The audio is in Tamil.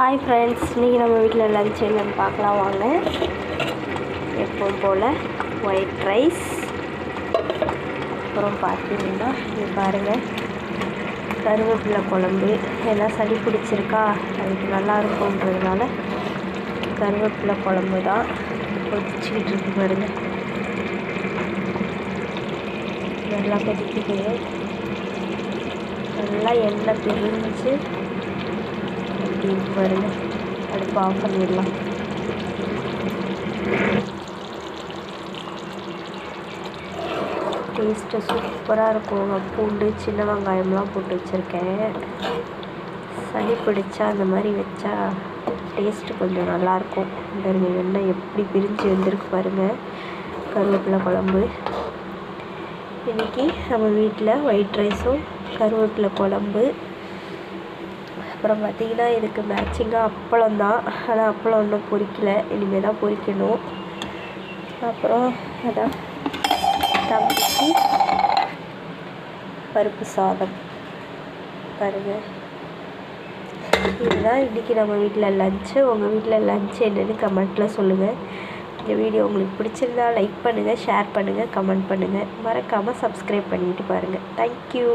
ஹாய் ஃப்ரெண்ட்ஸ், இன்றைக்கி நம்ம வீட்டில் லஞ்ச் என்னென்னு பார்க்கலாம் வாங்க. எப்பவும் போல் ஒயிட் ரைஸ், அப்புறம் பார்த்தீங்கன்னா இது பாருங்கள் கருவேப்பிலை குழம்பு. எல்லாம் சளி பிடிச்சிருக்கா, அதுக்கு நல்லா இருக்கும்ன்றதுனால கருவேப்பிலை குழம்பு தான் கொதிச்சுக்கிட்டு இருக்கு பாருங்கள். நல்லா கொதிக்குது, நல்லா எண்ணெய் பிரிஞ்சு பாருங்க. அடுப்பு ஆஃப் பண்ணிடலாம். டேஸ்ட்டு சூப்பராக இருக்கும். பூண்டு சின்ன வெங்காயம்லாம் போட்டு வச்சுருக்கேன். சளி பிடிச்சா அந்த மாதிரி வச்சா டேஸ்ட்டு கொஞ்சம் நல்லாயிருக்கும். பாருங்க எண்ணெய் எப்படி பிரிஞ்சு வந்திருக்கு பாருங்கள். கருவேப்பிலை குழம்பு இன்றைக்கி நம்ம வீட்டில் ஒயிட் ரைஸும் கருவேப்பிலை குழம்பு. அப்புறம் பார்த்திங்கன்னா இதுக்கு மேட்சிங்காக அப்பளம் தான், ஆனால் அப்பளம் இன்னும் பொரிக்கலை, இனிமேல் தான் பொரிக்கணும். அப்புறம் அதான் தம்பிக்கு பருப்பு சாதம் பாருங்கள். இதுதான் இன்றைக்கி நம்ம வீட்டில் லஞ்சு. உங்கள் வீட்டில் லஞ்சு என்னென்னு கமெண்ட்டில் சொல்லுங்கள். இந்த வீடியோ உங்களுக்கு பிடிச்சிருந்தா லைக் பண்ணுங்கள், ஷேர் பண்ணுங்கள், கமெண்ட் பண்ணுங்கள். மறக்காமல் சப்ஸ்கிரைப் பண்ணிவிட்டு பாருங்கள். தேங்க்யூ.